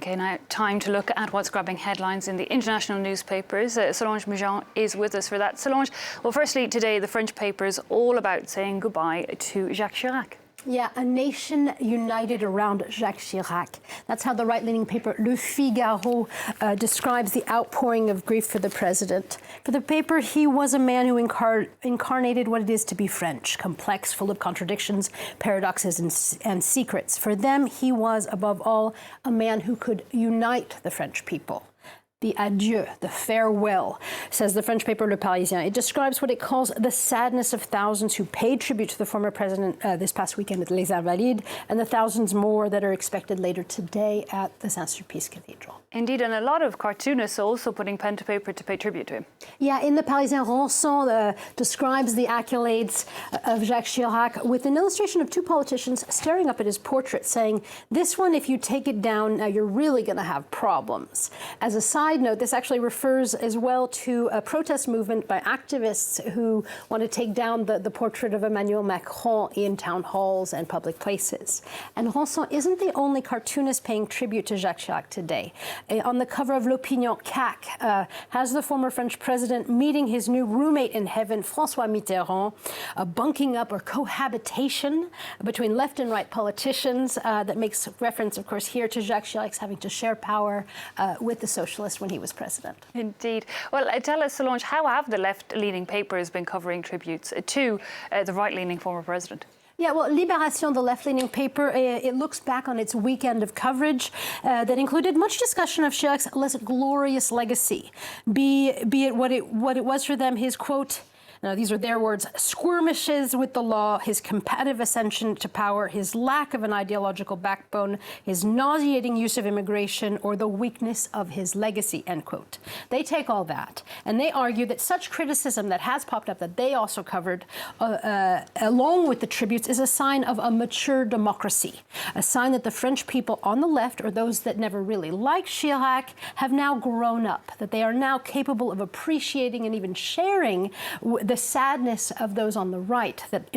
Okay, now time to look at what's grabbing headlines in the international newspapers. Solange Moujon is with us for that. Solange, well, firstly, today the French paper's all about saying goodbye to Jacques Chirac. Yeah, a nation united around Jacques Chirac. That's how the right-leaning paper Le Figaro describes the outpouring of grief for the president. For the paper, he was a man who incarnated what it is to be French, complex, full of contradictions, paradoxes, and secrets. For them, he was, above all, a man who could unite the French people. The adieu, the farewell, says the French paper Le Parisien. It describes what it calls the sadness of thousands who paid tribute to the former president this past weekend at Les Invalides, and the thousands more that are expected later today at the Saint-Sulpice Cathedral. Indeed, and a lot of cartoonists also putting pen to paper to pay tribute to him. Yeah, in the Parisien, Ranson describes the accolades of Jacques Chirac with an illustration of two politicians staring up at his portrait, saying, "This one, if you take it down, now you're really going to have problems." As a side note, this actually refers as well to a protest movement by activists who want to take down the portrait of Emmanuel Macron in town halls and public places. And Ranson isn't the only cartoonist paying tribute to Jacques Chirac today. On the cover of L'Opinion CAC has the former French president meeting his new roommate in heaven, François Mitterrand, bunking up or cohabitation between left and right politicians that makes reference, of course, here to Jacques Chirac's having to share power with the socialists when he was president. Indeed. Well, tell us, Solange, how have the left-leaning papers been covering tributes to the right-leaning former president? Yeah, well, Libération, the left-leaning paper, it looks back on its weekend of coverage that included much discussion of Chirac's less glorious legacy, be it what it was for them, his quote, now, these are their words, skirmishes with the law, his combative ascension to power, his lack of an ideological backbone, his nauseating use of immigration, or the weakness of his legacy, end quote. They take all that, and they argue that such criticism that has popped up that they also covered, along with the tributes, is a sign of a mature democracy, a sign that the French people on the left, or those that never really liked Chirac, have now grown up, that they are now capable of appreciating and even sharing the sadness of those on the right, that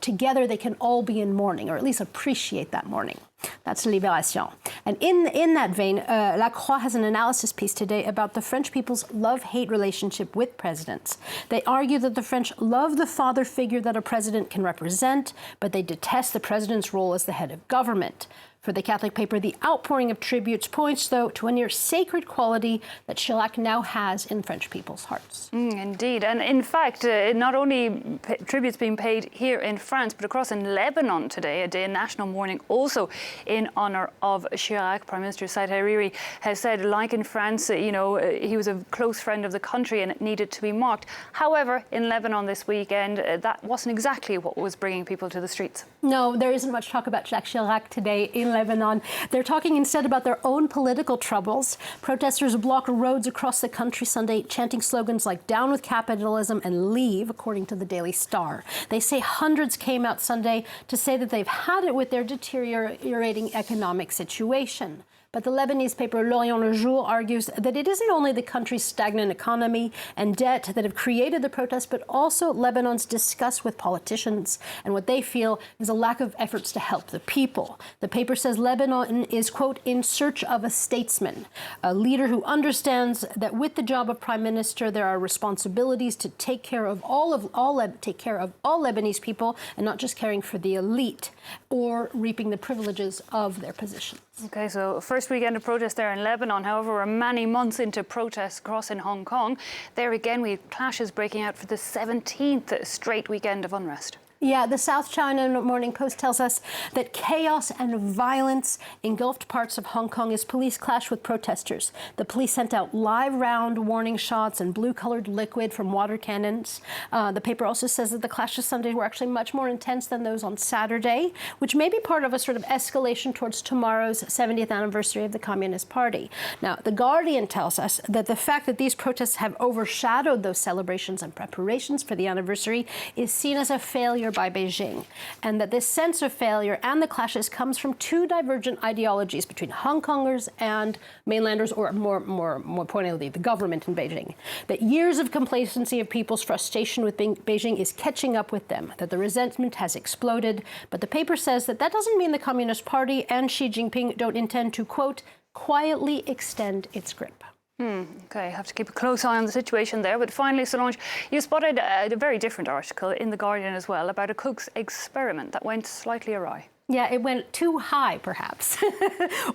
together they can all be in mourning, or at least appreciate that mourning. That's Libération. And in that vein, La Croix has an analysis piece today about the French people's love-hate relationship with presidents. They argue that the French love the father figure that a president can represent, but they detest the president's role as the head of government. For the Catholic paper, the outpouring of tributes points, though, to a near sacred quality that Chirac now has in French people's hearts. Indeed. And in fact, not only tributes being paid here in France, but across in Lebanon today, a day of national mourning also in honour of Chirac. Prime Minister Saad Hariri has said, like in France, he was a close friend of the country and it needed to be marked. However, in Lebanon this weekend, that wasn't exactly what was bringing people to the streets. No, there isn't much talk about Jacques Chirac today in Lebanon. They're talking instead about their own political troubles. Protesters blocked roads across the country Sunday, chanting slogans like "Down with capitalism" and "Leave," according to the Daily Star. They say hundreds came out Sunday to say that they've had it with their deteriorating economic situation. But the Lebanese paper L'Orient Le Jour argues that it isn't only the country's stagnant economy and debt that have created the protests, but also Lebanon's disgust with politicians and what they feel is a lack of efforts to help the people. The paper says Lebanon is, quote, in search of a statesman, a leader who understands that with the job of prime minister, there are responsibilities to take care of all Lebanese people and not just caring for the elite or reaping the privileges of their positions. Okay, so first weekend of protest there in Lebanon. However, we're many months into protests across in Hong Kong. There again, we have clashes breaking out for the 17th straight weekend of unrest. Yeah, the South China Morning Post tells us that chaos and violence engulfed parts of Hong Kong as police clashed with protesters. The police sent out live round warning shots and blue-colored liquid from water cannons. The paper also says that the clashes Sunday were actually much more intense than those on Saturday, which may be part of a sort of escalation towards tomorrow's 70th anniversary of the Communist Party. Now, The Guardian tells us that the fact that these protests have overshadowed those celebrations and preparations for the anniversary is seen as a failure by Beijing, and that this sense of failure and the clashes comes from two divergent ideologies between Hong Kongers and mainlanders, or more pointedly, the government in Beijing. That years of complacency of people's frustration with Beijing is catching up with them, that the resentment has exploded. But the paper says that that doesn't mean the Communist Party and Xi Jinping don't intend to, quote, quietly extend its grip. Okay, have to keep a close eye on the situation there. But finally, Solange, you spotted a very different article in The Guardian as well about a cook's experiment that went slightly awry. Yeah, it went too high, perhaps.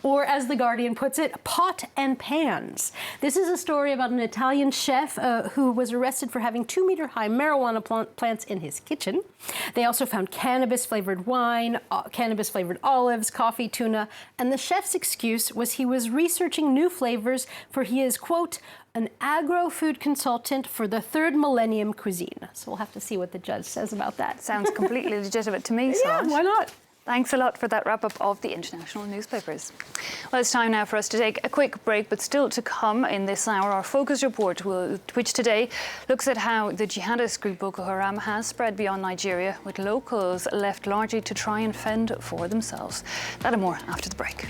Or, as The Guardian puts it, pot and pans. This is a story about an Italian chef who was arrested for having 2-meter-high marijuana plants in his kitchen. They also found cannabis-flavored wine, cannabis-flavored olives, coffee, tuna, and the chef's excuse was he was researching new flavors, for he is, quote, an agro-food consultant for the third millennium cuisine. So we'll have to see what the judge says about that. Sounds completely legitimate to me, Solange. Yeah, why not? Thanks a lot for that wrap-up of the international newspapers. Well, it's time now for us to take a quick break, but still to come in this hour, our Focus Report, which today looks at how the jihadist group Boko Haram has spread beyond Nigeria, with locals left largely to try and fend for themselves. That and more after the break.